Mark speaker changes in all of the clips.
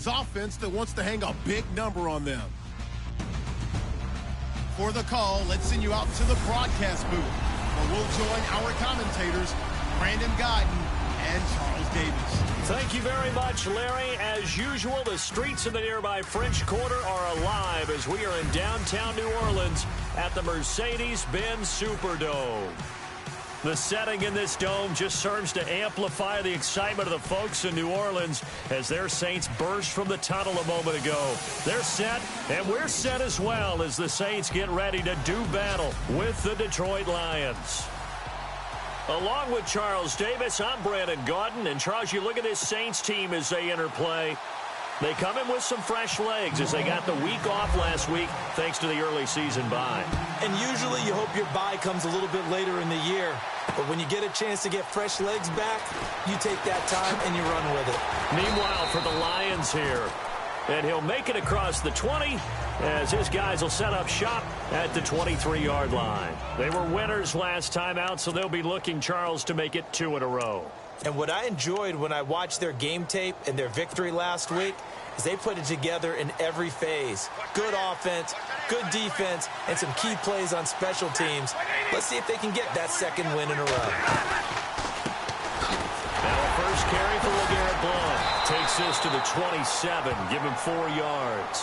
Speaker 1: offense that wants to hang a big number on them. For the call, let's send you out to the broadcast booth, where we'll join our commentators, Brandon Guyton and Charles Davis.
Speaker 2: Thank you very much, Larry. As usual, the streets in the nearby French Quarter are alive as we are in downtown New Orleans at the Mercedes-Benz Superdome. The setting in this dome just serves to amplify the excitement of the folks in New Orleans as their Saints burst from the tunnel a moment ago. They're set, and we're set as well as the Saints get ready to do battle with the Detroit Lions. Along with Charles Davis, I'm Brandon Guyton. And, Charles, you look at this Saints team as they enter play. They come in with some fresh legs as they got the week off last week thanks to the early season bye.
Speaker 3: And usually you hope your bye comes a little bit later in the year. But when you get a chance to get fresh legs back, you take that time and you run with it.
Speaker 2: Meanwhile, for the Lions here, and he'll make it across the 20 as his guys will set up shop at the 23-yard line. They were winners last time out, so they'll be looking, Charles, to make it 2 in a row.
Speaker 3: And what I enjoyed when I watched their game tape and their victory last week is they put it together in every phase. Good offense, good defense, and some key plays on special teams. Let's see if they can get that second win in a row.
Speaker 2: Now a first carry for LeGarrette Blount. Takes this to the 27. Give him 4 yards.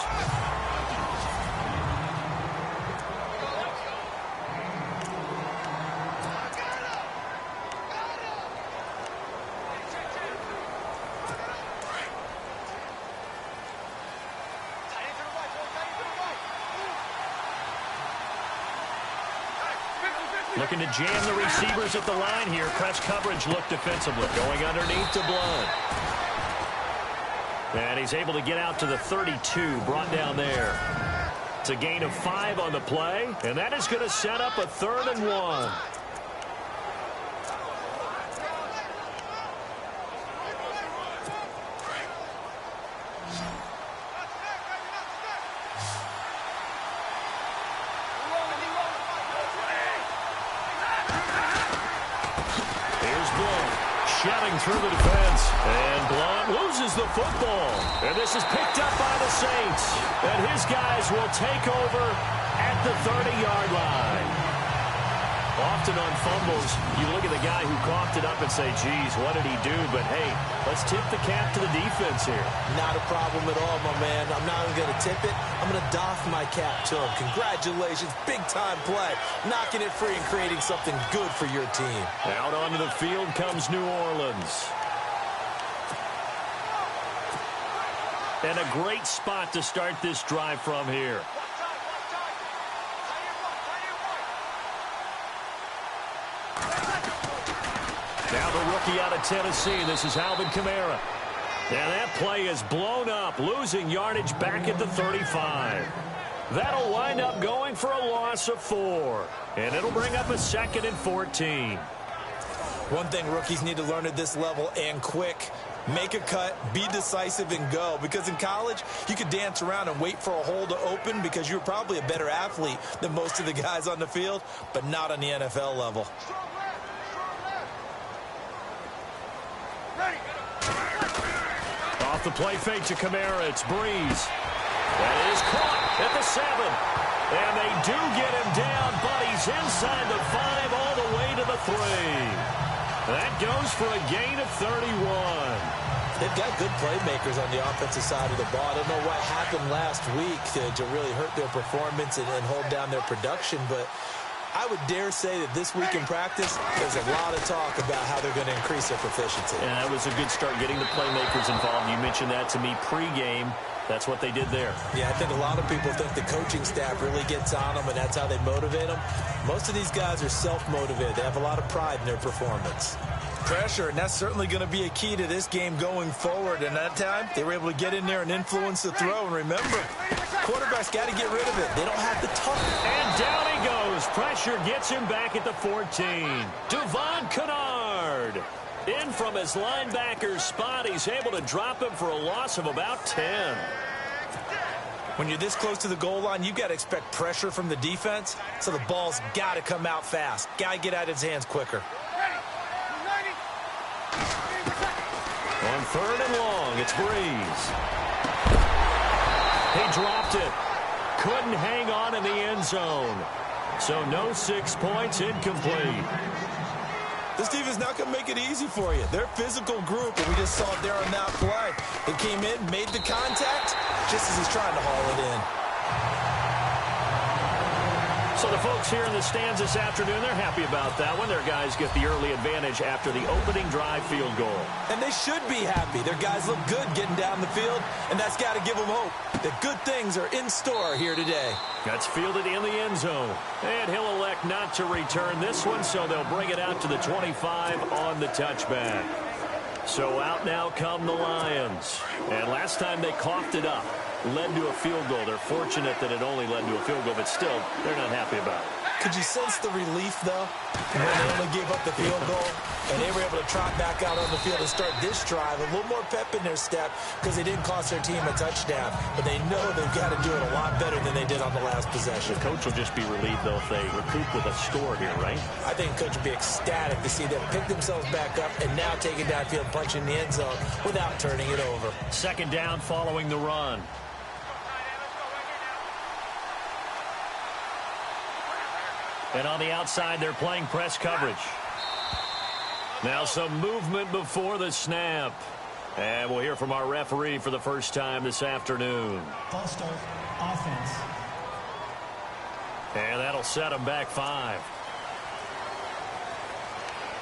Speaker 2: Looking to jam the receivers at the line here. Press coverage look defensively. Going underneath to Blount. And he's able to get out to the 32. Brought down there. It's a gain of 5 on the play. And that is going to set up a 3rd and 1. Through the defense, and Blount loses the football, and this is picked up by the Saints, and his guys will take over at the 30-yard line. Often on fumbles, you look at the guy who coughed it up and say, geez, what did he do? But hey, let's tip the cap to the defense here.
Speaker 3: Not a problem at all, my man. I'm not even going to tip it. I'm going to doff my cap to him. Congratulations, big-time play. Knocking it free and creating something good for your team.
Speaker 2: Out onto the field comes New Orleans. And a great spot to start this drive from here. Now the rookie out of Tennessee. This is Alvin Kamara. And that play is blown up, losing yardage back at the 35. That'll wind up going for a loss of 4. And it'll bring up a 2nd and 14.
Speaker 3: One thing rookies need to learn at this level, and quick, make a cut, be decisive, and go. Because in college, you could dance around and wait for a hole to open because you're probably a better athlete than most of the guys on the field, but not on the NFL level.
Speaker 2: Off the play fake to Kamara, it's Breeze. That is caught at the 7. And they do get him down, but he's inside the 5 all the way to the 3. That goes for a gain of 31.
Speaker 3: They've got good playmakers on the offensive side of the ball. I don't know what happened last week to really hurt their performance and hold down their production, but I would dare say that this week in practice, there's a lot of talk about how they're going to increase their proficiency.
Speaker 2: And that was a good start getting the playmakers involved. You mentioned that to me pregame. That's what they did there.
Speaker 3: Yeah, I think a lot of people think the coaching staff really gets on them, and that's how they motivate them. Most of these guys are self-motivated. They have a lot of pride in their performance. Pressure, and that's certainly going to be a key to this game going forward. And that time, they were able to get in there and influence the throw. And remember, quarterbacks got to get rid of it. They don't have the toughness.
Speaker 2: And down he goes. Pressure gets him back at the 14. Devon Kennard. In from his linebacker's spot, he's able to drop him for a loss of about 10.
Speaker 3: When you're this close to the goal line, you've got to expect pressure from the defense, so the ball's got to come out fast. Got to get out of his hands quicker.
Speaker 2: On 3rd and long, it's Breeze. missed it. Couldn't hang on in the end zone. So no 6 points, incomplete.
Speaker 3: This defense not going to make it easy for you. They're a physical group, and we just saw it there on that play. It came in, made the contact, just as he's trying to haul it in.
Speaker 2: So the folks here in the stands this afternoon, they're happy about that one. Their guys get the early advantage after the opening drive field goal.
Speaker 3: And they should be happy. Their guys look good getting down the field, and that's got to give them hope that good things are in store here today.
Speaker 2: That's fielded in the end zone. And he'll elect not to return this one, so they'll bring it out to the 25 on the touchback. So out now come the Lions. And last time they coughed it up, led to a field goal. They're fortunate that it only led to a field goal, but still, they're not happy about it.
Speaker 3: Could you sense the relief, though, when they only gave up the field goal and they were able to trot back out on the field and start this drive, a little more pep in their step because they didn't cost their team a touchdown, but they know they've got to do it a lot better than they did on the last possession.
Speaker 2: The coach will just be relieved, though, if they recoup with a score here, right?
Speaker 3: I think the coach will be ecstatic to see them pick themselves back up and now take it downfield, punch in the end zone without turning it over.
Speaker 2: Second down following the run. And on the outside, they're playing press coverage. Now some movement before the snap. And we'll hear from our referee for the first time this afternoon.
Speaker 4: False start, offense.
Speaker 2: And that'll set them back 5.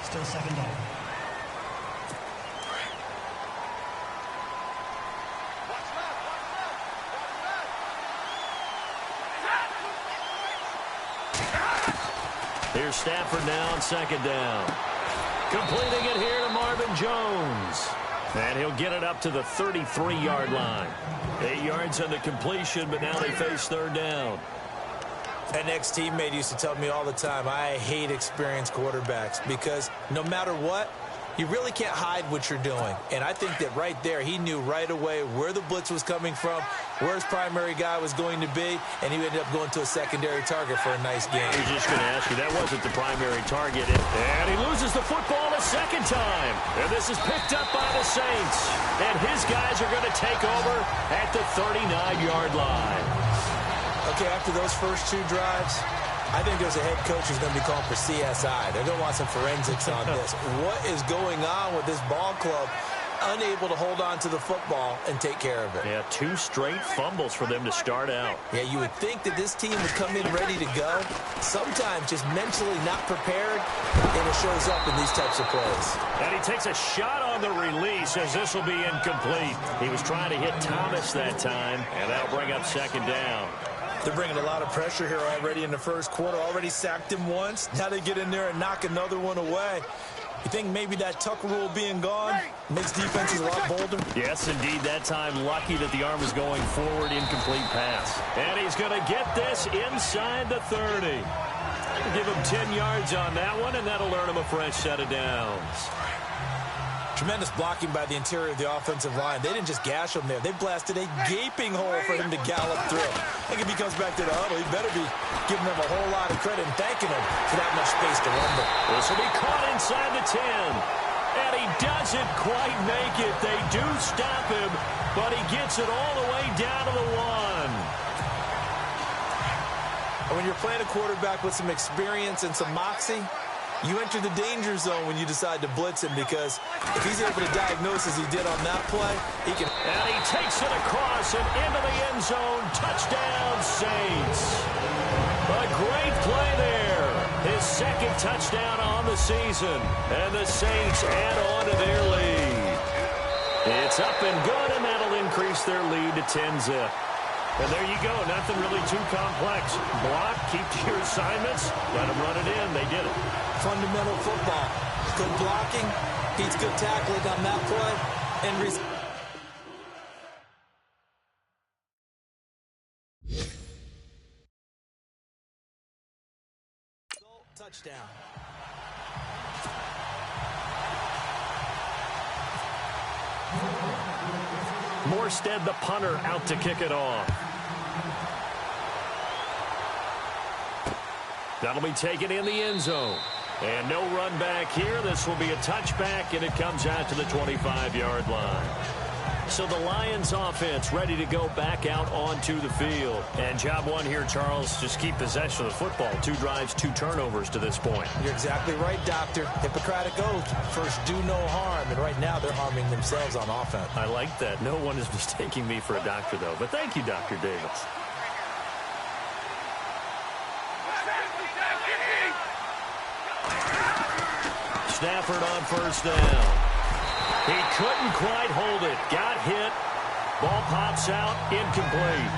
Speaker 4: Still second down.
Speaker 2: Here's Stafford now on second down. Completing it here to Marvin Jones. And he'll get it up to the 33-yard line. 8 yards on the completion, but now they face third down.
Speaker 3: An ex-teammate used to tell me all the time, I hate experienced quarterbacks because no matter what, you really can't hide what you're doing. And I think that right there, he knew right away where the blitz was coming from, where his primary guy was going to be, and he ended up going to a secondary target for a nice game.
Speaker 2: I was just going to ask you, that wasn't the primary target. And he loses the football a second time. And this is picked up by the Saints. And his guys are going to take over at the 39-yard line.
Speaker 3: Okay, after those first 2 drives, I think there's a head coach who's going to be calling for CSI. They're going to want some forensics on this. What is going on with this ball club? Unable to hold on to the football and take care of it.
Speaker 2: Yeah, 2 straight fumbles for them to start out.
Speaker 3: Yeah, you would think that this team would come in ready to go. Sometimes just mentally not prepared, and it shows up in these types of plays.
Speaker 2: And he takes a shot on the release as this will be incomplete. He was trying to hit Thomas that time, and that'll bring up second down.
Speaker 3: They're bringing a lot of pressure here already in the first quarter. Already sacked him once. Now they get in there and knock another one away. You think maybe that Tucker rule being gone makes defenses a lot bolder?
Speaker 2: Yes, indeed. That time, lucky that the arm was going forward, incomplete pass. And he's going to get this inside the 30. Give him 10 yards on that one, and that'll earn him a fresh set of downs.
Speaker 3: Tremendous blocking by the interior of the offensive line. They didn't just gash him there. They blasted a gaping hole for him to gallop through. I think if he comes back to the huddle, he better be giving them a whole lot of credit and thanking them for that much space to rumble.
Speaker 2: This will be caught inside the 10. And he doesn't quite make it. They do stop him, but he gets it all the way down to the 1.
Speaker 3: And when you're playing a quarterback with some experience and some moxie, you enter the danger zone when you decide to blitz him, because if he's able to diagnose as he did on that play, he can.
Speaker 2: And he takes it across and into the end zone. Touchdown, Saints. A great play there. His second touchdown on the season. And the Saints add on to their lead. It's up and good, and that'll increase their lead to 10-zip. And there you go. Nothing really too complex. Block, keep to your assignments, let them run it in. They did it.
Speaker 3: Fundamental football. Good blocking, beats good tackling on that play, and touchdown.
Speaker 2: Morstead, the punter, out to kick it off. That'll be taken in the end zone. And no run back here. This will be a touchback, and it comes out to the 25-yard line. So the Lions offense ready to go back out onto the field. And job one here, Charles, just keep possession of the football. 2 drives, 2 turnovers to this point.
Speaker 3: You're exactly right, Doctor. Hippocratic oath. First, do no harm. And right now, they're harming themselves on offense.
Speaker 2: I like that. No one is mistaking me for a doctor, though. But thank you, Dr. Davis. Stafford on first down. He couldn't quite hold it. Got hit. Ball pops out. Incomplete.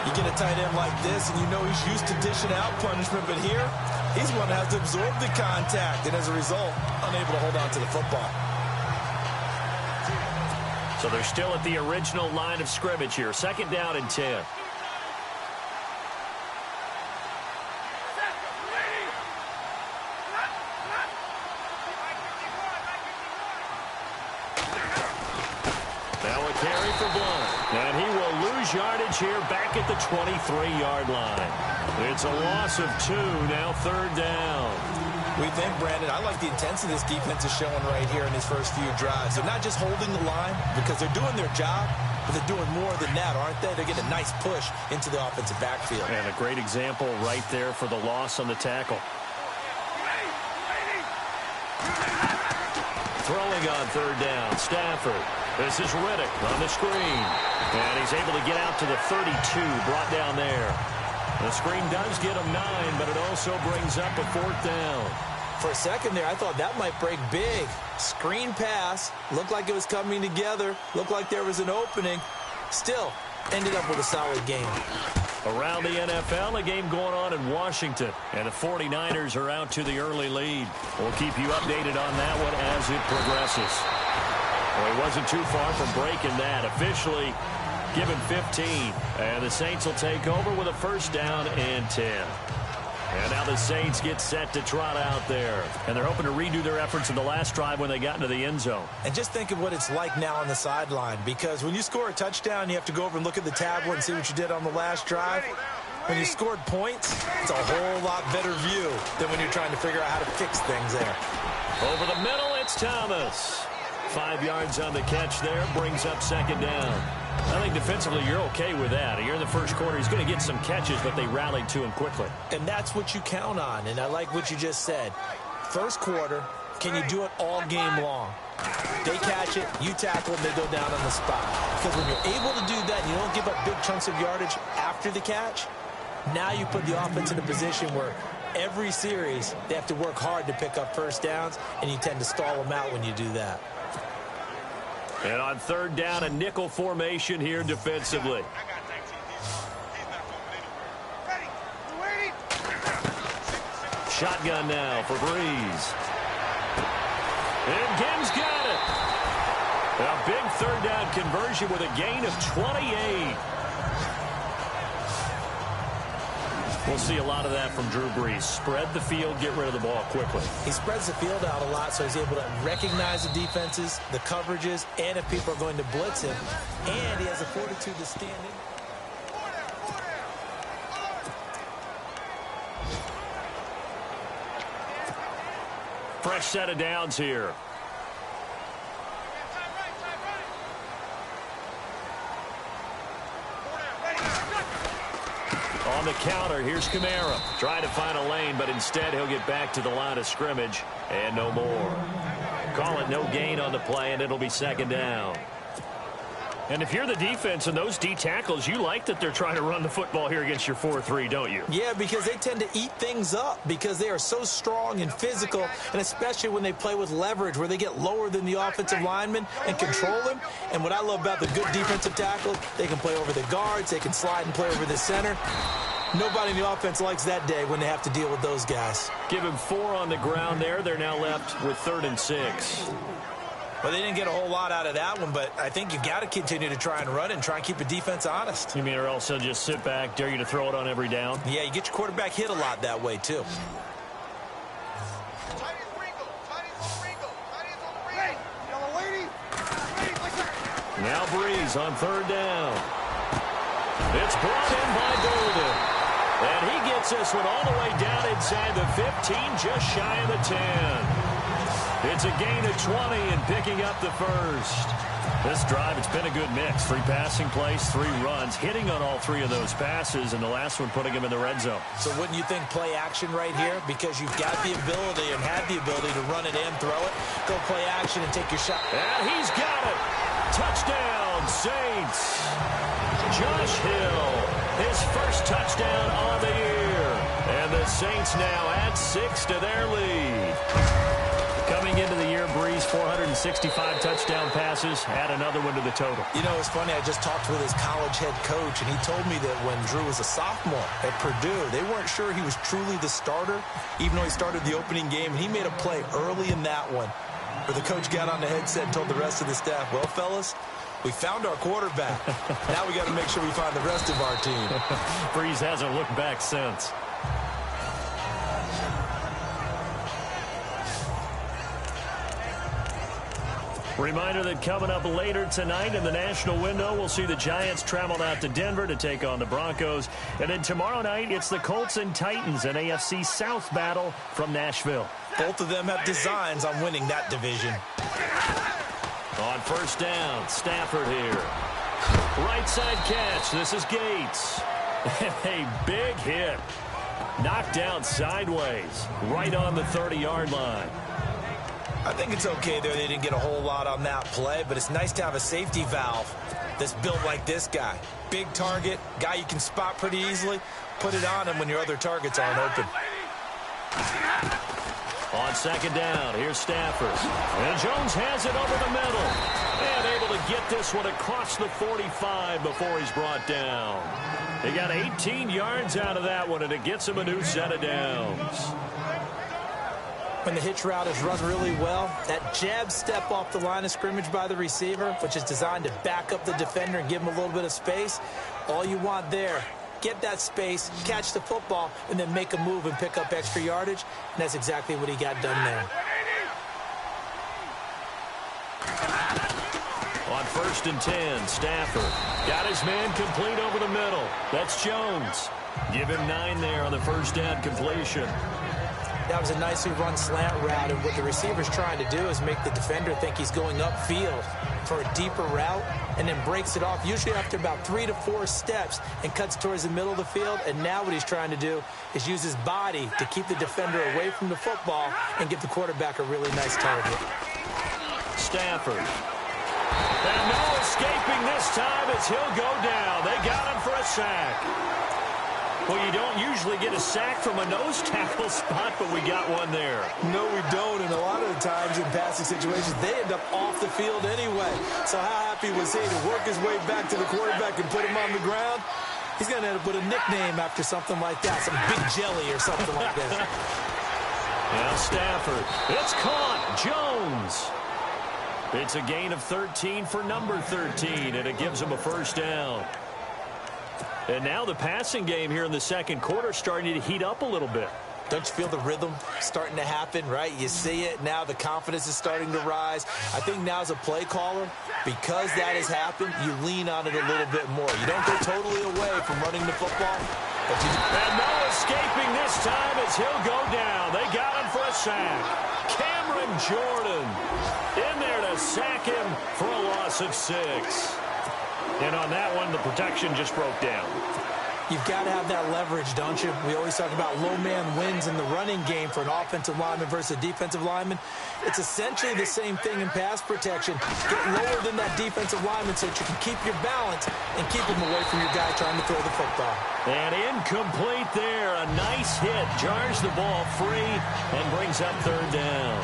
Speaker 3: You get a tight end like this, and you know he's used to dishing out punishment, but here, he's one that has to absorb the contact, and as a result, unable to hold on to the football.
Speaker 2: So they're still at the original line of scrimmage here. 2nd down and 10. Carry for Blunt. And he will lose yardage here back at the 23-yard line. It's a loss of 2, now 3rd down.
Speaker 3: We think, Brandon, I like the intensity this defense is showing right here in his first few drives. They're not just holding the line because they're doing their job, but they're doing more than that, aren't they? They're getting a nice push into the offensive backfield.
Speaker 2: And a great example right there for the loss on the tackle. Throwing on 3rd down, Stafford. This is Riddick on the screen. And he's able to get out to the 32, brought down there. The screen does get him 9, but it also brings up a 4th down.
Speaker 3: For a second there, I thought that might break big. Screen pass. Looked like it was coming together. Looked like there was an opening. Still, ended up with a solid game.
Speaker 2: Around the NFL, a game going on in Washington. And the 49ers are out to the early lead. We'll keep you updated on that one as it progresses. Well, he wasn't too far from breaking that. Officially given 15. And the Saints will take over with a 1st down and 10. And now the Saints get set to trot out there. And they're hoping to redo their efforts in the last drive when they got into the end zone.
Speaker 3: And just think of what it's like now on the sideline. Because when you score a touchdown, you have to go over and look at the tablet and see what you did on the last drive. When you scored points, it's a whole lot better view than when you're trying to figure out how to fix things there.
Speaker 2: Over the middle, it's Thomas. 5 yards on the catch there, brings up 2nd down. I think defensively you're okay with that. You're in the first quarter. He's going to get some catches, but they rallied to him quickly.
Speaker 3: And that's what you count on, and I like what you just said. First quarter, can you do it all game long? They catch it, you tackle them, they go down on the spot. Because when you're able to do that and you don't give up big chunks of yardage after the catch, now you put the offense in a position where every series they have to work hard to pick up 1st downs, and you tend to stall them out when you do that.
Speaker 2: And on 3rd down, a nickel formation here defensively. Shotgun now for Breeze. And Gibbs got it. A big 3rd down conversion with a gain of 28. We'll see a lot of that from Drew Brees. Spread the field, get rid of the ball quickly.
Speaker 3: He spreads the field out a lot, so he's able to recognize the defenses, the coverages, and if people are going to blitz him. And he has the fortitude to stand in.
Speaker 2: Fresh set of downs here. On the counter, here's Kamara. Trying to find a lane, but instead he'll get back to the line of scrimmage and no more. Call it no gain on the play, and it'll be 2nd down. And if you're the defense and those D tackles, you like that they're trying to run the football here against your 4-3, don't you?
Speaker 3: Yeah, because they tend to eat things up because they are so strong and physical, and especially when they play with leverage where they get lower than the offensive lineman and control him. And what I love about the good defensive tackle, they can play over the guards, they can slide and play over the center. Nobody in the offense likes that day when they have to deal with those guys.
Speaker 2: Give him 4 on the ground there. They're now left with 3rd and 6.
Speaker 3: Well, they didn't get a whole lot out of that one, but I think you got to continue to try and run and try and keep the defense honest.
Speaker 2: You mean or else they'll just sit back, dare you to throw it on every down?
Speaker 3: Yeah, you get your quarterback hit a lot that way, too.
Speaker 2: Now Breeze on 3rd down. It's brought in by Golden. And he gets this one all the way down inside the 15, just shy of the 10. It's a gain of 20 and picking up the first. This drive, it's been a good mix. 3 passing plays, 3 runs, hitting on all 3 of those passes, and the last one putting him in the red zone.
Speaker 3: So wouldn't you think play action right here? Because you've got the ability and had the ability to run it in, throw it, go play action and take your shot.
Speaker 2: And he's got it. Touchdown, Saints. Josh Hill, his first touchdown on the year. And the Saints now add 6 to their lead. Coming into the year, Breeze, 465 touchdown passes, add another one to the total.
Speaker 3: You know, it's funny, I just talked with his college head coach, and he told me that when Drew was a sophomore at Purdue, they weren't sure he was truly the starter, even though he started the opening game, and he made a play early in that one, where the coach got on the headset and told the rest of the staff, well, fellas, we found our quarterback. Now we got to make sure we find the rest of our team.
Speaker 2: Breeze hasn't looked back since. Reminder that coming up later tonight in the national window, we'll see the Giants travel out to Denver to take on the Broncos. And then tomorrow night, it's the Colts and Titans, an AFC South battle from Nashville.
Speaker 3: Both of them have designs on winning that division.
Speaker 2: On first down, Stafford here. Right side catch. This is Gates. A big hit. Knocked down sideways. Right on the 30-yard line.
Speaker 3: I think it's okay there. They didn't get a whole lot on that play, but it's nice to have a safety valve that's built like this guy. Big target, guy you can spot pretty easily. Put it on him when your other targets aren't open.
Speaker 2: On second down, here's Stafford. And Jones has it over the middle. And able to get this one across the 45 before he's brought down. He got 18 yards out of that one, and it gets him a new set of downs.
Speaker 3: When the hitch route is run really well, that jab step off the line of scrimmage by the receiver, which is designed to back up the defender and give him a little bit of space, all you want there, get that space, catch the football, and then make a move and pick up extra yardage, and that's exactly what he got done there.
Speaker 2: On first and 10, Stafford got his man complete over the middle. That's Jones. Give him 9 there on the first down completion.
Speaker 3: That was a nicely run slant route, and what the receiver's trying to do is make the defender think he's going upfield for a deeper route, and then breaks it off, usually after about 3 to 4 steps, and cuts towards the middle of the field. And now what he's trying to do is use his body to keep the defender away from the football and give the quarterback a really nice target.
Speaker 2: Stafford. And no escaping this time as he'll go down. They got him for a sack. Well, you don't usually get a sack from a nose tackle spot, but we got one there.
Speaker 3: No, we don't, and a lot of the times in passing situations, they end up off the field anyway. So how happy was he to work his way back to the quarterback and put him on the ground? He's going to end up with a nickname after something like that, some Big Jelly or something like that.
Speaker 2: Now Stafford. It's caught. Jones. It's a gain of 13 for number 13, and it gives him a first down. And now the passing game here in the second quarter starting to heat up a little bit.
Speaker 3: Don't you feel the rhythm starting to happen, right? You see it now. The confidence is starting to rise. I think now as a play caller, because that has happened, you lean on it a little bit more. You don't go totally away from running the football. But
Speaker 2: and no escaping this time as he'll go down. They got him for a sack. Cameron Jordan in there to sack him for a loss of 6. And on that one, the protection just broke down.
Speaker 3: You've got to have that leverage, don't you? We always talk about low man wins in the running game for an offensive lineman versus a defensive lineman. It's essentially the same thing in pass protection. Get lower than that defensive lineman so that you can keep your balance and keep him away from your guy trying to throw the football.
Speaker 2: And incomplete there. A nice hit. Jars the ball free and brings up third down.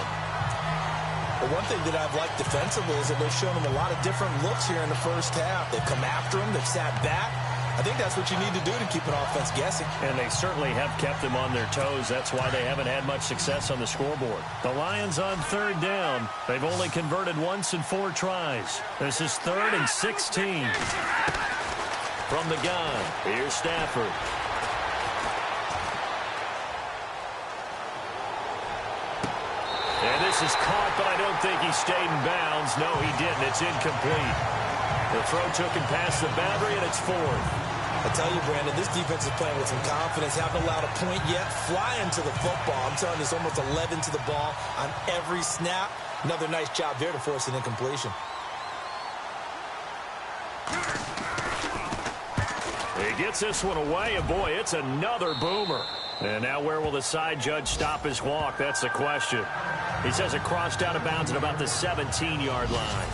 Speaker 3: Well, one thing that I've liked defensively is that they've shown them a lot of different looks here in the first half. They've come after him. They've sat back. I think that's what you need to do to keep an offense guessing.
Speaker 2: And they certainly have kept them on their toes. That's why they haven't had much success on the scoreboard. The Lions on third down. They've only converted once in 4 tries. This is 3rd and 16. From the gun, here's Stafford. And this is caught, but I don't think he stayed in bounds. No, he didn't. It's incomplete. The throw took him past the boundary, and it's 4th.
Speaker 3: I tell you, Brandon, this defense is playing with some confidence. Haven't allowed a point yet. Flying to the football. I'm telling you, it's almost 11 to the ball on every snap. Another nice job there to force an incompletion.
Speaker 2: He gets this one away, and boy, it's another boomer. And now where will the side judge stop his walk? That's the question. He says it crossed out of bounds at about the 17-yard line.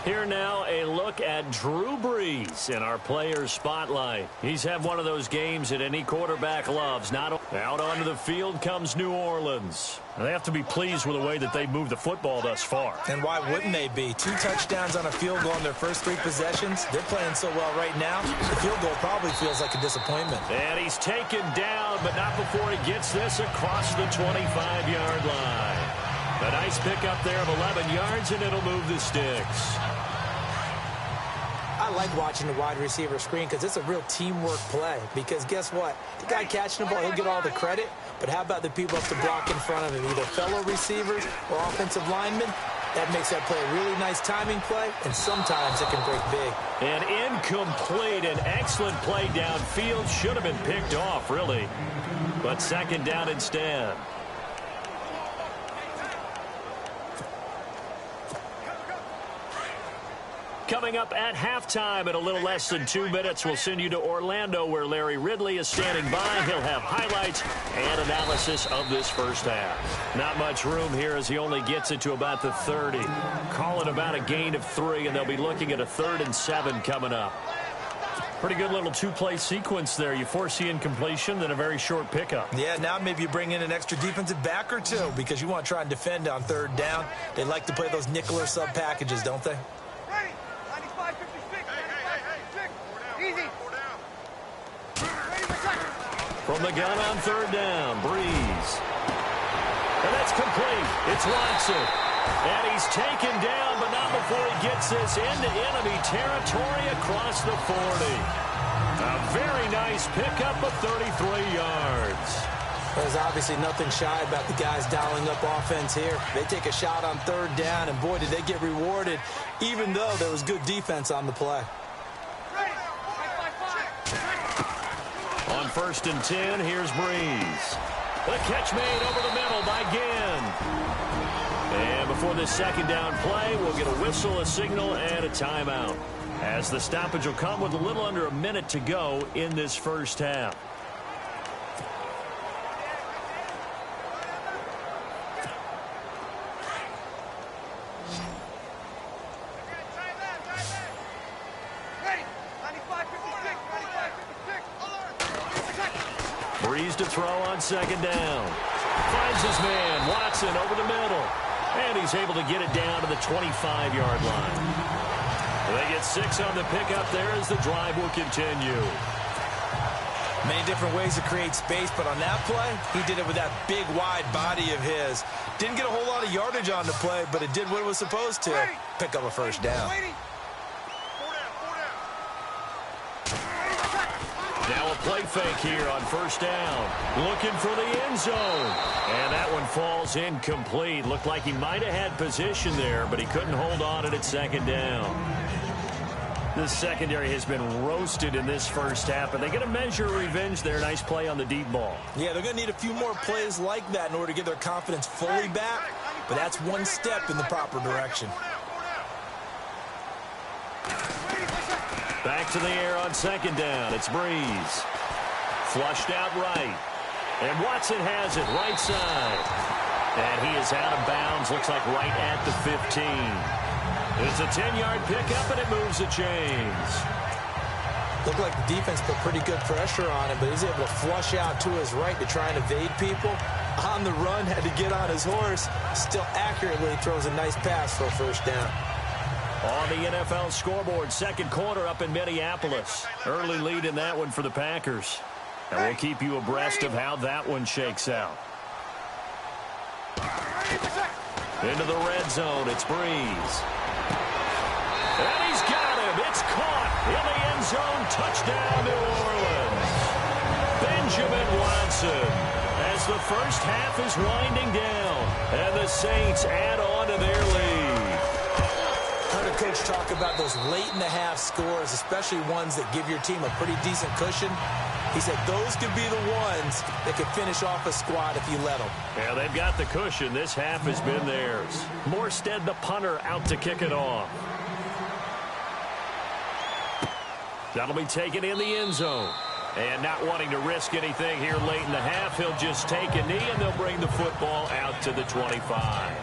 Speaker 2: Here now, a look at Drew Brees in our players' spotlight. He's had one of those games that any quarterback loves. Not out onto the field comes New Orleans. They have to be pleased with the way that they moved the football thus far.
Speaker 3: And why wouldn't they be? 2 touchdowns on a field goal in their first 3 possessions. They're playing so well right now, the field goal probably feels like a disappointment.
Speaker 2: And he's taken down, but not before he gets this across the 25-yard line. A nice pickup there of 11 yards, and it'll move the sticks.
Speaker 3: I like watching the wide receiver screen because it's a real teamwork play. Because guess what? The guy catching the ball, he'll get all the credit. But how about the people up to block in front of him, either fellow receivers or offensive linemen? That makes that play a really nice timing play, and sometimes it can break big.
Speaker 2: An incomplete, an excellent play downfield. Should have been picked off, really. But second down instead. Coming up at halftime in a little less than 2 minutes, we'll send you to Orlando where Larry Ridley is standing by. He'll have highlights and analysis of this first half. Not much room here as he only gets it to about the 30. Call it about a gain of 3, and they'll be looking at a 3rd and 7 coming up. Pretty good little 2-play sequence there. You force the incompletion, then a very short pickup.
Speaker 3: Yeah, now maybe you bring in an extra defensive back or 2 because you want to try and defend on 3rd down. They like to play those nickel or sub packages, don't they?
Speaker 2: From the gun on 3rd down, Brees. And that's complete. It's Watson. And he's taken down, but not before he gets this into enemy territory across the 40. A very nice pickup of 33 yards.
Speaker 3: There's obviously nothing shy about the guys dialing up offense here. They take a shot on 3rd down, and boy, did they get rewarded, even though there was good defense on the play.
Speaker 2: On 1st and 10, here's Brees. The catch made over the middle by Ginn. And before this second down play, we'll get a whistle, a signal, and a timeout. As the stoppage will come with a little under a minute to go in this first half. Brees to throw on 2nd down. Finds his man, Watson, over the middle. And he's able to get it down to the 25-yard line. They get 6 on the pickup there as the drive will continue.
Speaker 3: Many different ways to create space, but on that play, he did it with that big, wide body of his. Didn't get a whole lot of yardage on the play, but it did what it was supposed to. Pick up a 1st down.
Speaker 2: Now a play fake here on 1st down. Looking for the end zone. And that one falls incomplete. Looked like he might have had position there, but he couldn't hold on at 2nd down. This secondary has been roasted in this first half, but they're going to measure revenge there. Nice play on the deep ball.
Speaker 3: Yeah, they're going to need a few more plays like that in order to get their confidence fully back, but that's one step in the proper direction.
Speaker 2: Back to the air on 2nd down. It's Brees. Flushed out right. And Watson has it right side. And he is out of bounds. Looks like right at the 15. It's a 10-yard pickup, and it moves the chains.
Speaker 3: Looked like the defense put pretty good pressure on him, but he's able to flush out to his right to try and evade people. On the run, had to get on his horse. Still accurately throws a nice pass for a 1st down.
Speaker 2: On the NFL scoreboard, 2nd quarter up in Minneapolis. Early lead in that one for the Packers. And we'll keep you abreast of how that one shakes out. Into the red zone, it's Brees. And he's got him. It's caught in the end zone. Touchdown, New Orleans. Benjamin Watson. As the first half is winding down. And the Saints add on to their lead.
Speaker 3: Under coach talk about those late-in-the-half scores, especially ones that give your team a pretty decent cushion. He said those could be the ones that could finish off a squad if you let them.
Speaker 2: Yeah, they've got the cushion. This half has been theirs. Morstead, the punter, out to kick it off. That'll be taken in the end zone. And not wanting to risk anything here late in the half, he'll just take a knee, and they'll bring the football out to the 25.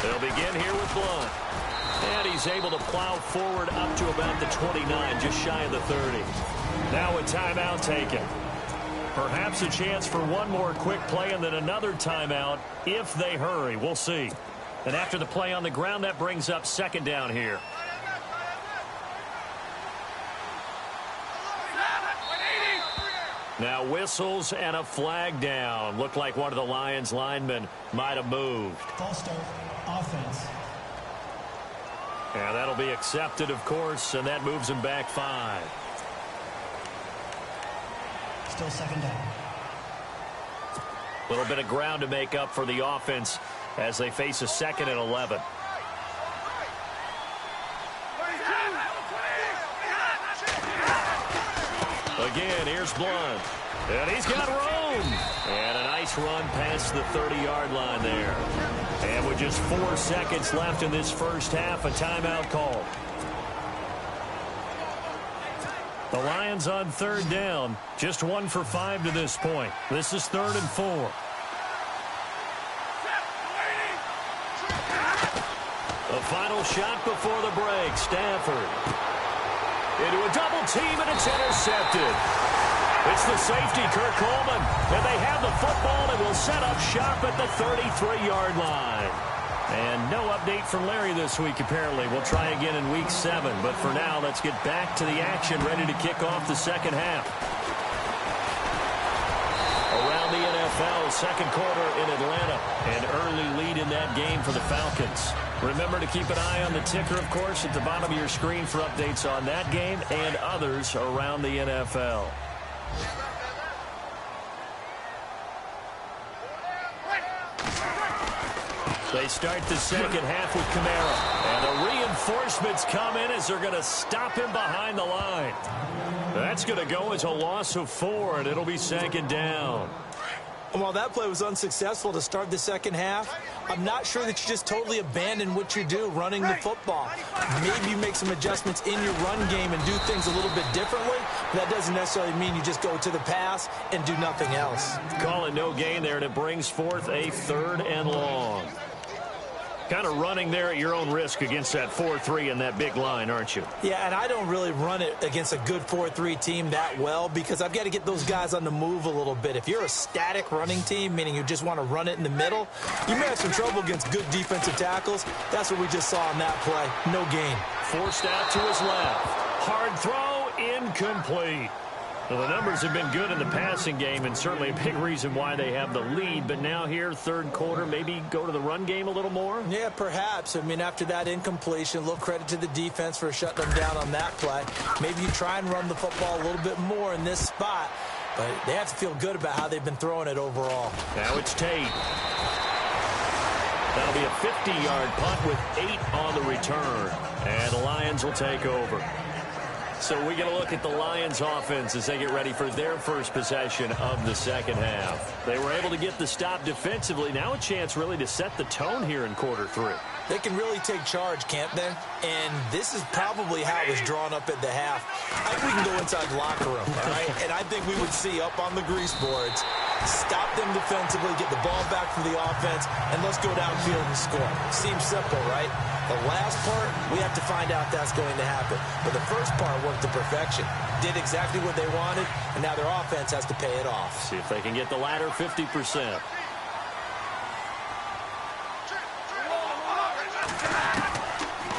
Speaker 2: They'll begin here with Blunt. And he's able to plow forward up to about the 29, just shy of the 30. Now a timeout taken. Perhaps a chance for one more quick play and then another timeout if they hurry. We'll see. And after the play on the ground, that brings up second down here. Now whistles and a flag down. Looked like one of the Lions linemen might have moved.
Speaker 4: False start, offense.
Speaker 2: Yeah, that'll be accepted, of course, and that moves him back 5.
Speaker 4: Still second down.
Speaker 2: A little bit of ground to make up for the offense as they face a 2nd and 11. Again, here's Blunt. And he's got room. And a nice run past the 30-yard line there. And with just 4 seconds left in this first half, a timeout call. The Lions on 3rd down. Just 1 for 5 to this point. This is 3rd and 4. The final shot before the break. Stafford into a double team, and it's intercepted. It's the safety, Kirk Coleman, and they have the football and will set up shop at the 33-yard line. And no update from Larry this week, apparently. We'll try again in Week 7, but for now, let's get back to the action, ready to kick off the second half. Around the NFL, second quarter in Atlanta, an early lead in that game for the Falcons. Remember to keep an eye on the ticker, of course, at the bottom of your screen for updates on that game and others around the NFL. They start the second half with Kamara. And the reinforcements come in as they're going to stop him behind the line. That's going to go as a loss of 4, and it'll be second down.
Speaker 3: While that play was unsuccessful to start the second half, I'm not sure that you just totally abandon what you do running the football. Maybe you make some adjustments in your run game and do things a little bit differently. But that doesn't necessarily mean you just go to the pass and do nothing else.
Speaker 2: Call it no gain there, and it brings forth a 3rd and long. Kind of running there at your own risk against that 4-3 and that big line, aren't you?
Speaker 3: Yeah, and I don't really run it against a good 4-3 team that well because I've got to get those guys on the move a little bit. If you're a static running team, meaning you just want to run it in the middle, you may have some trouble against good defensive tackles. That's what we just saw on that play. No gain.
Speaker 2: Forced out to his left. Hard throw, incomplete. Well, the numbers have been good in the passing game, and certainly a big reason why they have the lead. But now here, third quarter, maybe go to the run game a little more?
Speaker 3: Yeah, perhaps. I mean, after that incompletion, a little credit to the defense for shutting them down on that play. Maybe you try and run the football a little bit more in this spot. But they have to feel good about how they've been throwing it overall.
Speaker 2: Now it's Tate. That'll be a 50-yard punt with 8 on the return. And the Lions will take over. So we get a look at the Lions offense as they get ready for their first possession of the second half. They were able to get the stop defensively. Now a chance really to set the tone here in quarter 3.
Speaker 3: They can really take charge, can't they? And this is probably how it was drawn up at the half. I think we can go inside the locker room, all right? And I think we would see up on the grease boards, stop them defensively, get the ball back from the offense, and let's go downfield and score. Seems simple, right? The last part, we have to find out that's going to happen. But the first part worked to perfection. Did exactly what they wanted, and now their offense has to pay it off.
Speaker 2: See if they can get the latter 50%.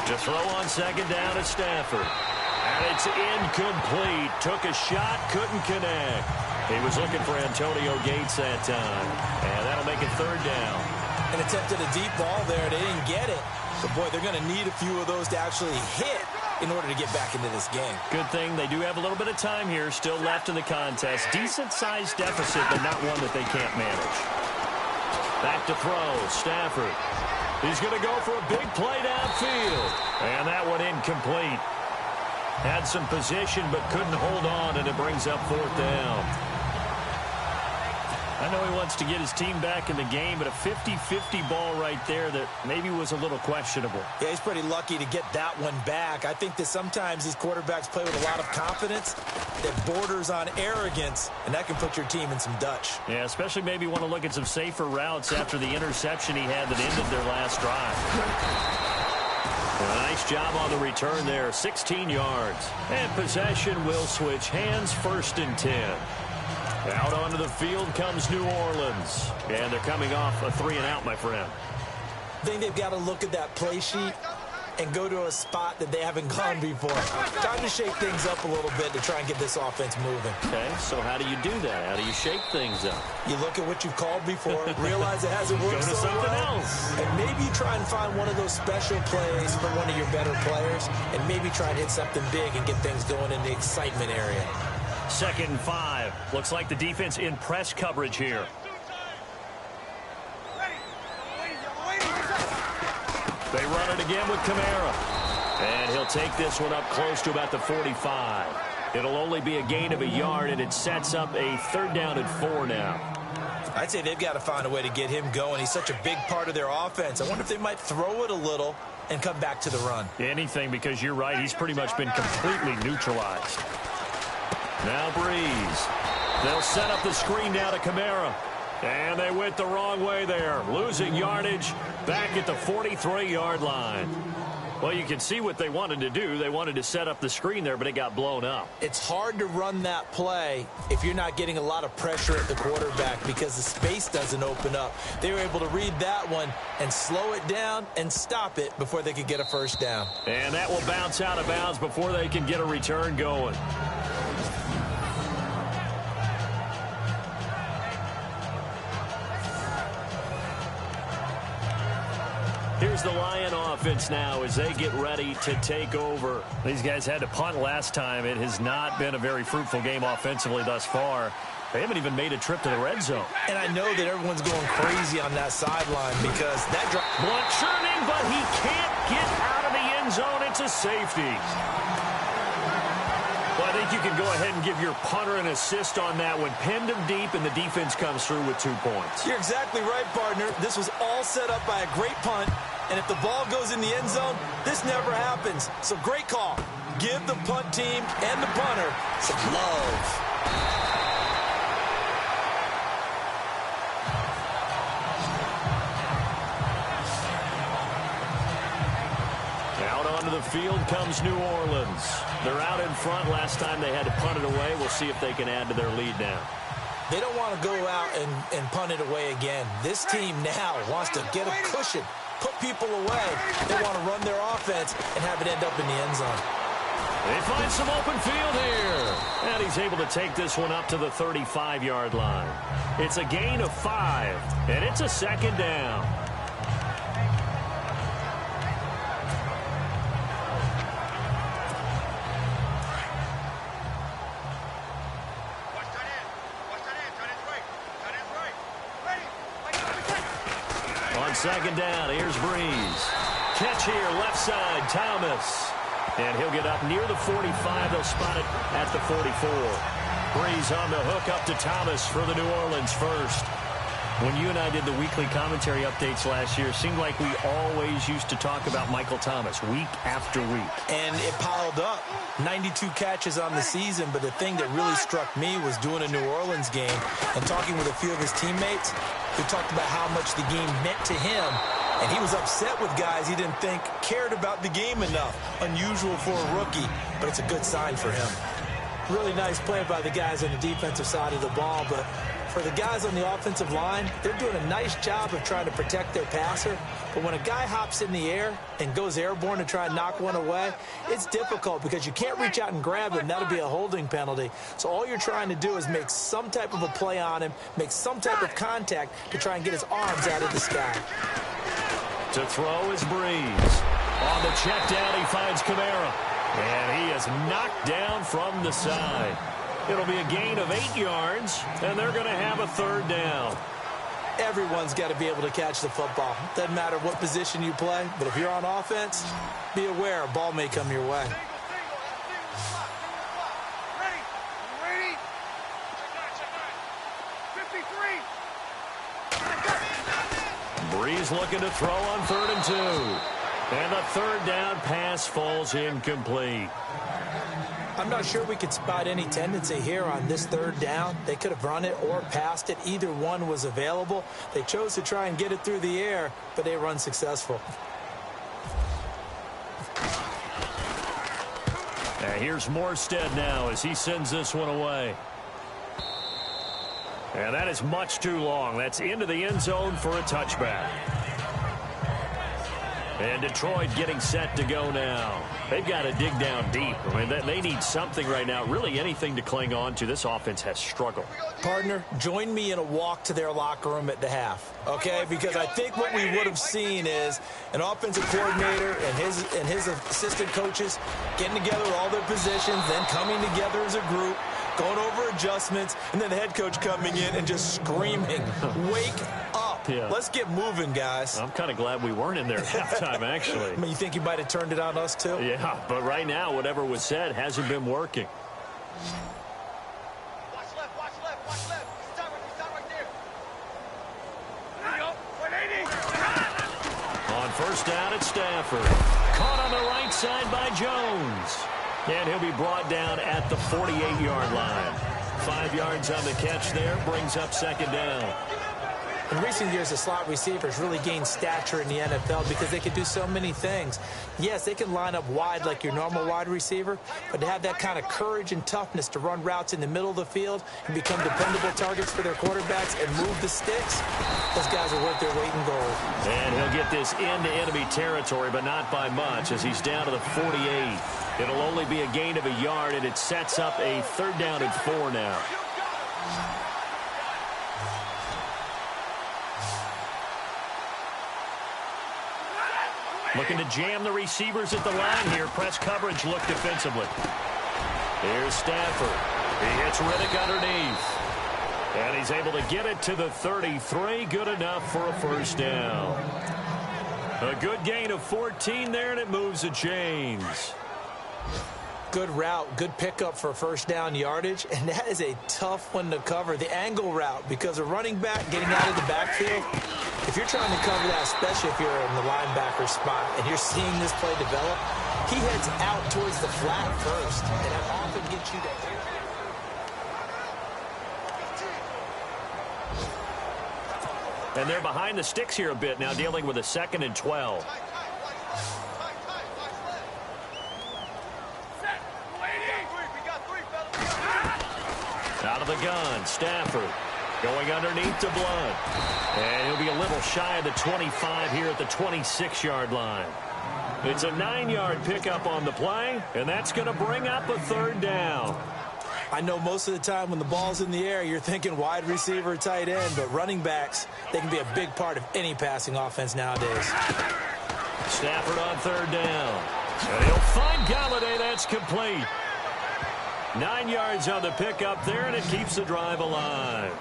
Speaker 2: To throw on second down at Stafford. And it's incomplete. Took a shot, couldn't connect. He was looking for Antonio Gates that time. And that'll make it third down.
Speaker 3: And attempted a deep ball there. They didn't get it. So, boy, they're going to need a few of those to actually hit in order to get back into this game.
Speaker 2: Good thing they do have a little bit of time here still left in the contest. Decent-sized deficit, but not one that they can't manage. Back to throw. Stafford. He's going to go for a big play downfield. And that one incomplete. Had some position, but couldn't hold on, and it brings up 4th down. I know he wants to get his team back in the game, but a 50-50 ball right there that maybe was a little questionable.
Speaker 3: Yeah, he's pretty lucky to get that one back. I think that sometimes these quarterbacks play with a lot of confidence that borders on arrogance, and that can put your team in some Dutch.
Speaker 2: Yeah, especially maybe want to look at some safer routes after the interception he had that ended their last drive. A nice job on the return there, 16 yards. And possession will switch hands, 1st and 10. Out onto the field comes New Orleans. And they're coming off a 3-and-out, my friend.
Speaker 3: I think they've got to look at that play sheet and go to a spot that they haven't gone before. Time to shake things up a little bit to try and get this offense moving.
Speaker 2: Okay, so how do you do that? How do you shake things up?
Speaker 3: You look at what you've called before, realize it hasn't worked
Speaker 2: Go to
Speaker 3: so
Speaker 2: something
Speaker 3: well,
Speaker 2: else.
Speaker 3: and maybe you try and find one of those special plays from one of your better players, and maybe try and hit something big and get things going in the excitement area.
Speaker 2: 2nd and 5. Looks like the defense in press coverage here. They run it again with Kamara. And he'll take this one up close to about the 45. It'll only be a gain of a yard, and it sets up a 3rd down and 4 now.
Speaker 3: I'd say they've got to find a way to get him going. He's such a big part of their offense. I wonder if they might throw it a little and come back to the run.
Speaker 2: Anything, because you're right. He's pretty much been completely neutralized. Now Breeze. They'll set up the screen now to Kamara. And they went the wrong way there. Losing yardage back at the 43-yard line. Well, you can see what they wanted to do. They wanted to set up the screen there, but it got blown up.
Speaker 3: It's hard to run that play if you're not getting a lot of pressure at the quarterback because the space doesn't open up. They were able to read that one and slow it down and stop it before they could get a 1st down.
Speaker 2: And that will bounce out of bounds before they can get a return going. Here's the Lion offense now as they get ready to take over. These guys had to punt last time. It has not been a very fruitful game offensively thus far. They haven't even made a trip to the red zone.
Speaker 3: And I know that everyone's going crazy on that sideline because that drop.
Speaker 2: Blunt churning, but he can't get out of the end zone. It's a safety. Well, I think you can go ahead and give your punter an assist on that one. Pinned him deep, and the defense comes through with 2 points.
Speaker 3: You're exactly right, partner. This was all set up by a great punt, and if the ball goes in the end zone, this never happens. So great call. Give the punt team and the punter some love.
Speaker 2: Out onto the field comes New Orleans. They're out in front. Last time they had to punt it away. We'll see if they can add to their lead now.
Speaker 3: They don't want to go out and punt it away again. This team now wants to get a cushion, put people away. They want to run their offense and have it end up in the end zone.
Speaker 2: They find some open field here. And he's able to take this one up to the 35-yard line. It's a gain of 5, and it's a 2nd down. On 2nd down, here's Breeze. Catch here, left side, Thomas. And he'll get up near the 45. They'll spot it at the 44. Breeze on the hook up to Thomas for the New Orleans first. When you and I did the weekly commentary updates last year, it seemed like we always used to talk about Michael Thomas week after week.
Speaker 3: And it piled up. 92 catches on the season, but the thing that really struck me was doing a New Orleans game and talking with a few of his teammates who talked about how much the game meant to him. And he was upset with guys he didn't think cared about the game enough. Unusual for a rookie, but it's a good sign for him. Really nice play by the guys on the defensive side of the ball, but for the guys on the offensive line, they're doing a nice job of trying to protect their passer. But when a guy hops in the air and goes airborne to try and knock one away, it's difficult because you can't reach out and grab him. That'll be a holding penalty. So all you're trying to do is make some type of a play on him, make some type of contact to try and get his arms out of the sky.
Speaker 2: To throw is Breeze. On the check down, he finds Kamara. And he is knocked down from the side. It'll be a gain of 8 yards, and they're going to have a third down.
Speaker 3: Everyone's got to be able to catch the football. Doesn't matter what position you play, but if you're on offense, be aware a ball may come your way.
Speaker 2: Breeze looking to throw on 3rd and 2. And the third down pass falls incomplete.
Speaker 3: I'm not sure we could spot any tendency here on this third down. They could have run it or passed it. Either one was available. They chose to try and get it through the air, but they were unsuccessful.
Speaker 2: And here's Morstead now as he sends this one away. And that is much too long. That's into the end zone for a touchback. And Detroit getting set to go now. They've got to dig down deep. I mean, they need something right now, really anything to cling on to. This offense has struggled. Partner, join me in a walk to their locker room at the half, okay? Because I think what we would have seen is an offensive coordinator and his assistant coaches getting together all their positions, then coming together as a group, going over adjustments, and then the head coach coming in and just screaming, wake up. Yeah. Let's get moving, guys. I'm kind of glad we weren't in there at halftime, actually.
Speaker 3: I mean, you think you might have turned it on us, too?
Speaker 2: Yeah, but right now, whatever was said hasn't been working.
Speaker 5: Watch left, watch left, watch left. Stop right there. There you go. 180.
Speaker 2: On first down, it's Stafford. Caught on the right side by Jones. And he'll be brought down at the 48-yard line. 5 yards on the catch there, brings up second down.
Speaker 3: In recent years, the slot receivers really gained stature in the NFL because they can do so many things. Yes, they can line up wide like your normal wide receiver, but to have that kind of courage and toughness to run routes in the middle of the field and become dependable targets for their quarterbacks and move the sticks, those guys are worth their weight in gold.
Speaker 2: And he'll get this into enemy territory, but not by much as he's down to the 48. It'll only be a gain of a yard, and it sets up a 3rd down and 4 now. Looking to jam the receivers at the line here. Press coverage look defensively. Here's Stafford. He hits Riddick underneath. And he's able to get it to the 33. Good enough for a first down. A good gain of 14 there, and it moves the chains.
Speaker 3: Good route, good pickup for first down yardage, and that is a tough one to cover. The angle route, because a running back getting out of the backfield, if you're trying to cover that, especially if you're in the linebacker spot and you're seeing this play develop, he heads out towards the flat first, and that often gets you to
Speaker 2: And they're behind the sticks here a bit now, dealing with a 2nd and 12. Out of the gun, Stafford going underneath to Blood. And he'll be a little shy of the 25 here at the 26-yard line. It's a 9-yard pickup on the play, and that's going to bring up a 3rd down.
Speaker 3: I know most of the time when the ball's in the air, you're thinking wide receiver, tight end, but running backs, they can be a big part of any passing offense nowadays.
Speaker 2: Stafford on 3rd down. And he'll find Galladay. That's complete. 9 yards on the pickup there, and it keeps the drive alive.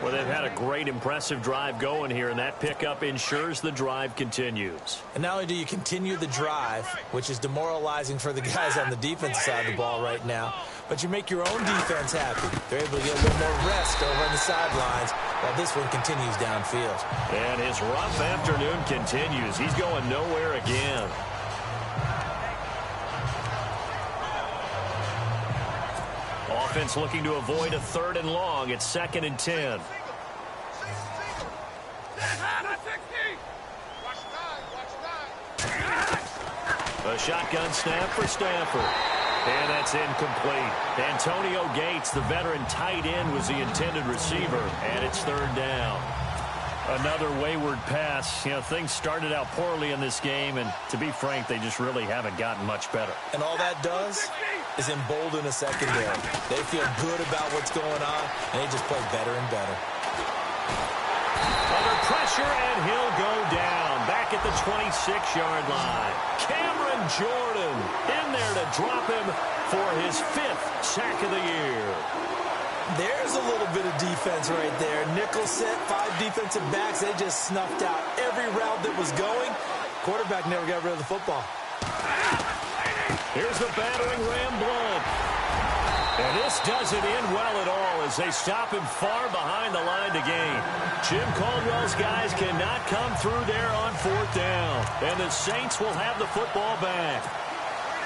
Speaker 2: Well, they've had a great, impressive drive going here, and that pickup ensures the drive continues.
Speaker 3: And not only do you continue the drive, which is demoralizing for the guys on the defense side of the ball right now, but you make your own defense happy. They're able to get a little more rest over on the sidelines while this one continues downfield.
Speaker 2: And his rough afternoon continues. He's going nowhere again. Offense looking to avoid a 3rd and long. It's 2nd and 10. A shotgun snap for Stafford. And that's incomplete. Antonio Gates, the veteran tight end, was the intended receiver. And it's 3rd down. Another wayward pass. You know, things started out poorly in this game, and to be frank, they just really haven't gotten much better.
Speaker 3: And all that does is embolden a secondary. They feel good about what's going on, and they just play better and better.
Speaker 2: Other pressure, and he'll go down. Back at the 26-yard line. Cameron Jordan in there to drop him for his 5th sack of the year.
Speaker 3: There's a little bit of defense right there. Nickel set, 5 defensive backs. They just snuffed out every route that was going. Quarterback never got rid of the football.
Speaker 2: Here's the battering ram Blunt. And this doesn't end well at all as they stop him far behind the line to gain. Jim Caldwell's guys cannot come through there on 4th down. And the Saints will have the football back.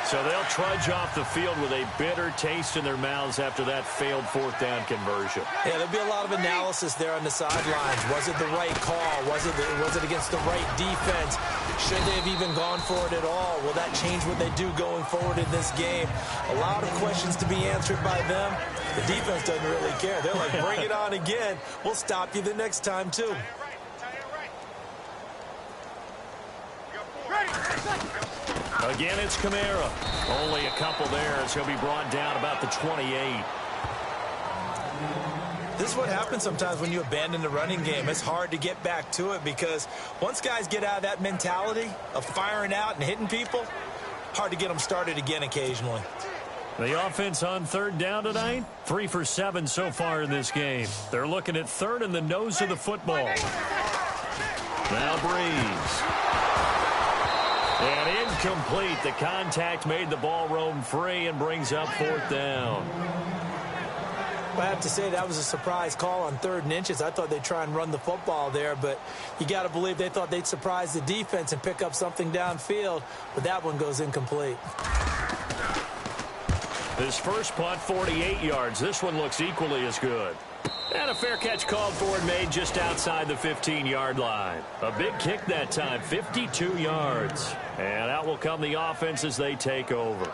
Speaker 2: So they'll trudge off the field with a bitter taste in their mouths after that failed 4th down conversion.
Speaker 3: Yeah, there'll be a lot of analysis there on the sidelines. Was it the right call? Was it against the right defense? Should they have even gone for it at all? Will that change what they do going forward in this game? A lot of questions to be answered by them. The defense doesn't really care. They're like, bring it on again. We'll stop you the next time, too.
Speaker 2: Again, it's Kamara. Only a couple there as he'll be brought down about the 28.
Speaker 3: This is what happens sometimes when you abandon the running game. It's hard to get back to it because once guys get out of that mentality of firing out and hitting people, hard to get them started again occasionally.
Speaker 2: The offense on 3rd down tonight, 3 for 7 so far in this game. They're looking at 3rd in the nose of the football. Now Breeze. And incomplete. The contact made the ball roam free and brings up 4th down.
Speaker 3: I have to say that was a surprise call on 3rd and inches. I thought they'd try and run the football there, but you got to believe they thought they'd surprise the defense and pick up something downfield, but that one goes incomplete.
Speaker 2: His first punt, 48 yards. This one looks equally as good. And a fair catch called for and made just outside the 15-yard line. A big kick that time, 52 yards. And out will come the offense as they take over.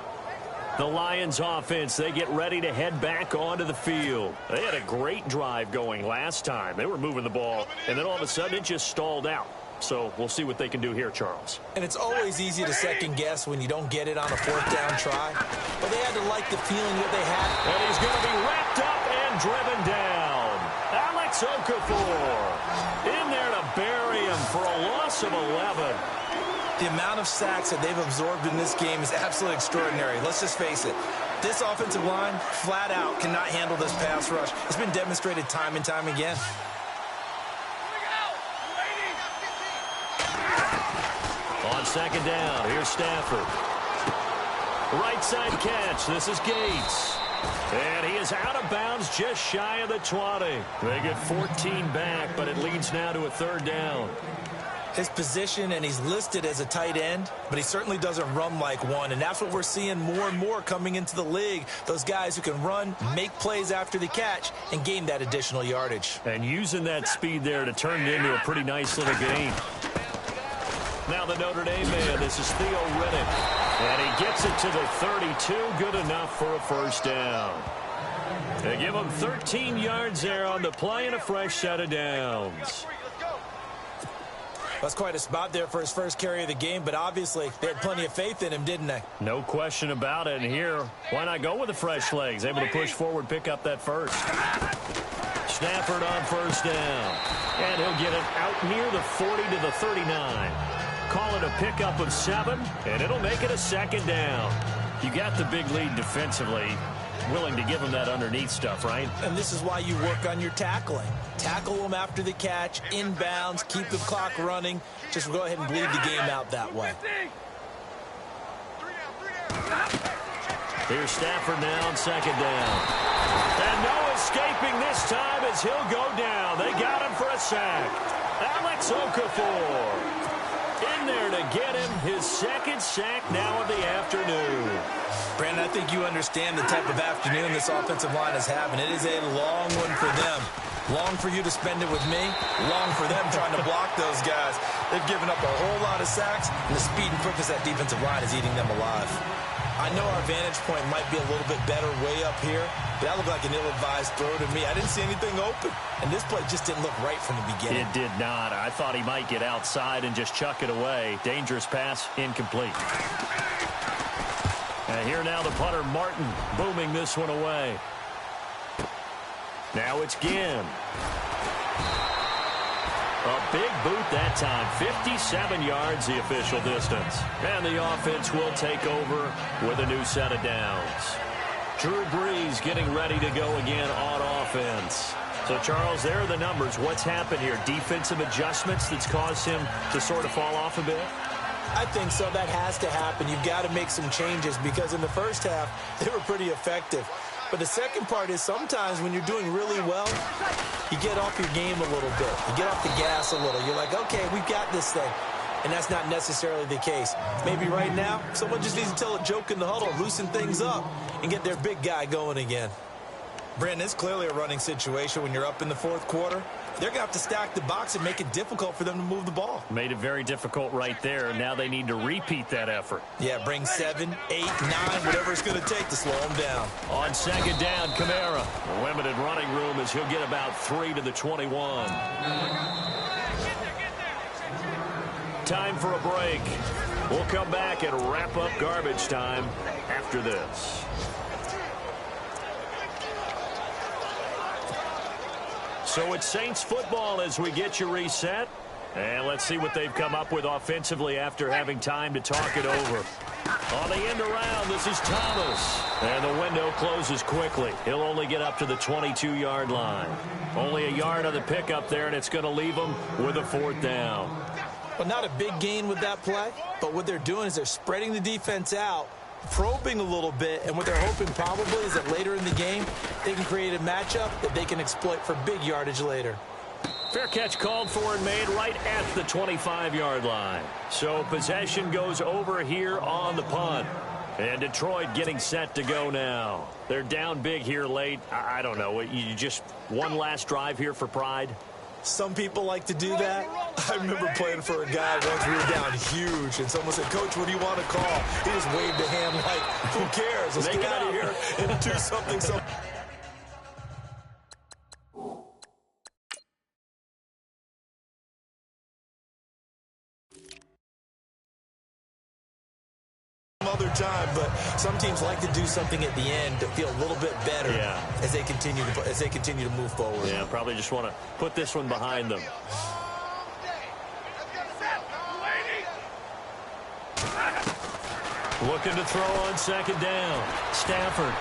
Speaker 2: The Lions offense, they get ready to head back onto the field. They had a great drive going last time. They were moving the ball, and then all of a sudden it just stalled out. So we'll see what they can do here, Charles.
Speaker 3: And it's always easy to second-guess when you don't get it on a 4th down try. But they had to like the feeling that they had.
Speaker 2: And he's going to be wrapped up and driven down. Alex Okafor in there to bury him for a loss of 11.
Speaker 3: The amount of sacks that they've absorbed in this game is absolutely extraordinary. Let's just face it. This offensive line, flat out, cannot handle this pass rush. It's been demonstrated time and time again.
Speaker 2: On 2nd down, here's Stafford. Right side catch. This is Gates. And he is out of bounds just shy of the 20. They get 14 back, but it leads now to a 3rd down.
Speaker 3: His position, and he's listed as a tight end, but he certainly doesn't run like one, and that's what we're seeing more and more coming into the league. Those guys who can run, make plays after the catch, and gain that additional yardage.
Speaker 2: And using that speed there to turn it into a pretty nice little game. Now the Notre Dame man, this is Theo Riddick. And he gets it to the 32, good enough for a 1st down. They give him 13 yards there on the play and a fresh set of downs.
Speaker 3: That's quite a spot there for his first carry of the game, but obviously they had plenty of faith in him, didn't they?
Speaker 2: No question about it. And here, why not go with the fresh legs? Able to push forward, pick up that first. Stafford on 1st down. And he'll get it out near the 40 to the 39. Call it a pickup of 7, and it'll make it a 2nd down. You got the big lead defensively. Willing to give him that underneath stuff, right?
Speaker 3: And this is why you work on your tackling. Tackle them after the catch, inbounds, keep the clock running. Just go ahead and bleed the game out that way.
Speaker 2: Here's Stafford now on 2nd down. And no escaping this time as he'll go down. They got him for a sack. Alex Okafor in there to get him his 2nd sack now of the afternoon.
Speaker 3: Brandon, I think you understand the type of afternoon this offensive line is having. It is a long one for them. Long for you to spend it with me. Long for them trying to block those guys. They've given up a whole lot of sacks, and the speed and quickness of that defensive line is eating them alive. I know our vantage point might be a little bit better way up here, but that looked like an ill-advised throw to me. I didn't see anything open, and this play just didn't look right from the beginning.
Speaker 2: It did not. I thought he might get outside and just chuck it away. Dangerous pass, incomplete. And here now the punter, Martin, booming this one away. Now it's Ginn. A big boot that time. 57 yards the official distance. And the offense will take over with a new set of downs. Drew Brees getting ready to go again on offense. So, Charles, there are the numbers. What's happened here? Defensive adjustments that's caused him to sort of fall off a bit?
Speaker 3: I think so. That has to happen. You've got to make some changes because in the first half, they were pretty effective. But the second part is sometimes when you're doing really well, you get off your game a little bit. You get off the gas a little. You're like, okay, we've got this thing. And that's not necessarily the case. Maybe right now, someone just needs to tell a joke in the huddle, loosen things up, and get their big guy going again. Brandon, it's clearly a running situation when you're up in the fourth quarter. They're going to have to stack the box and make it difficult for them to move the ball.
Speaker 2: Made it very difficult right there. Now they need to repeat that effort.
Speaker 3: Yeah, bring 7, 8, 9, whatever it's going to take to slow them down.
Speaker 2: On second down, Kamara. Limited running room as he'll get about 3 to the 21. Time for a break. We'll come back and wrap up garbage time after this. So it's Saints football as we get you reset. And let's see what they've come up with offensively after having time to talk it over. On the end around, this is Thomas. And the window closes quickly. He'll only get up to the 22-yard line. Only a yard on the pickup there, and it's going to leave him with a 4th down.
Speaker 3: Well, not a big gain with that play, but what they're doing is they're spreading the defense out, probing a little bit, and what they're hoping probably is that later in the game, they can create a matchup that they can exploit for big yardage later.
Speaker 2: Fair catch called for and made right at the 25-yard line. So possession goes over here on the punt. And Detroit getting set to go now. They're down big here late. I don't know. You just one last drive here for pride?
Speaker 3: Some people like to do that. I remember playing for a guy once. We were down huge, and someone said, Coach, what do you want to call? He just waved a hand like, who cares? Let's get out of here and do something. Other time, but some teams like to do something at the end to feel a little bit better as they continue to move forward.
Speaker 2: Yeah, probably just want to put this one behind them. Looking to throw on second down. Stafford.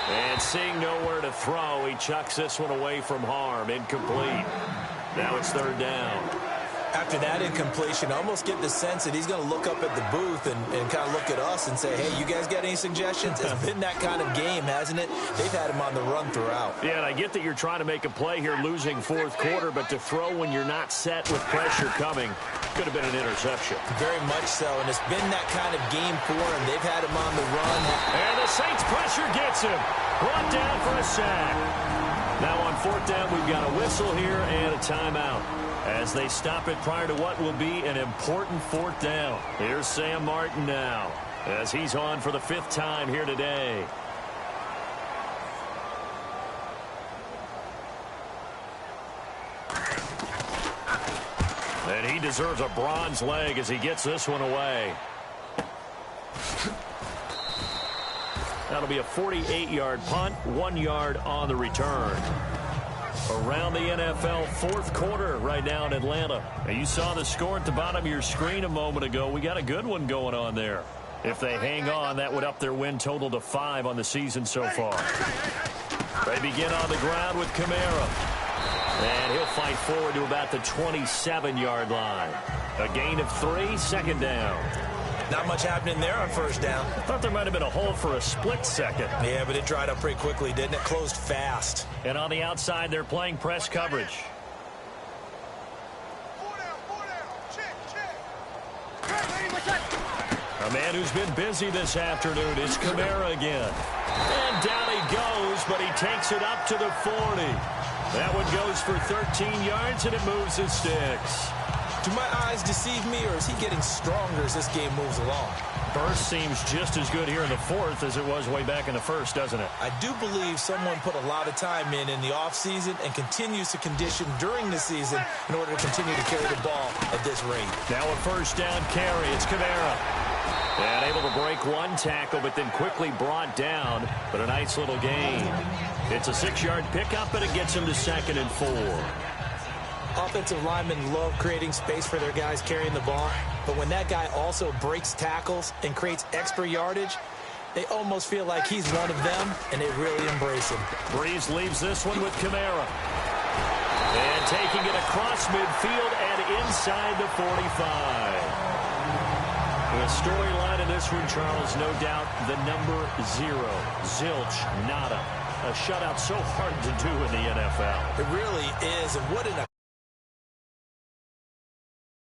Speaker 2: And seeing nowhere to throw, he chucks this one away from harm. Incomplete. Now it's 3rd down.
Speaker 3: After that incompletion, I almost get the sense that he's going to look up at the booth and kind of look at us and say, hey, you guys got any suggestions? It's been that kind of game, hasn't it? They've had him on the run throughout.
Speaker 2: Yeah, and I get that you're trying to make a play here losing fourth quarter, but to throw when you're not set with pressure coming could have been an interception.
Speaker 3: Very much so, and it's been that kind of game for him. They've had him on the run.
Speaker 2: And the Saints pressure gets him. Brought down for a sack. Now on 4th down, we've got a whistle here and a timeout as they stop it prior to what will be an important 4th down. Here's Sam Martin now as he's on for the 5th time here today. And he deserves a bronze leg as he gets this one away. That'll be a 48-yard punt, 1 yard on the return. Around the NFL, 4th quarter right now in Atlanta. And you saw the score at the bottom of your screen a moment ago. We got a good one going on there. If they hang on, that would up their win total to 5 on the season so far. They begin on the ground with Kamara. And he'll fight forward to about the 27-yard line. A gain of 3, 2nd down.
Speaker 3: Not much happening there on 1st down.
Speaker 2: I thought there might have been a hole for a split second.
Speaker 3: Yeah, but it dried up pretty quickly, didn't it? Closed fast.
Speaker 2: And on the outside, they're playing press coverage. A man who's been busy this afternoon is Kamara again. And down he goes, but he takes it up to the 40. That one goes for 13 yards, and it moves his sticks.
Speaker 3: Do my eyes deceive me, or is he getting stronger as this game moves along?
Speaker 2: Burst seems just as good here in the 4th as it was way back in the 1st, doesn't it?
Speaker 3: I do believe someone put a lot of time in the offseason and continues to condition during the season in order to continue to carry the ball at this rate.
Speaker 2: Now a 1st down carry. It's Kamara. And able to break one tackle, but then quickly brought down. But a nice little gain. It's a 6-yard pickup, and it gets him to 2nd and 4.
Speaker 3: Offensive linemen love creating space for their guys carrying the ball, but when that guy also breaks tackles and creates extra yardage, they almost feel like he's one of them, and they really embrace him.
Speaker 2: Breeze leaves this one with Kamara. And taking it across midfield and inside the 45. The storyline in this one, Charles, no doubt the number 0. Zilch, nada. A shutout so hard to do in the NFL.
Speaker 3: It really is, and what an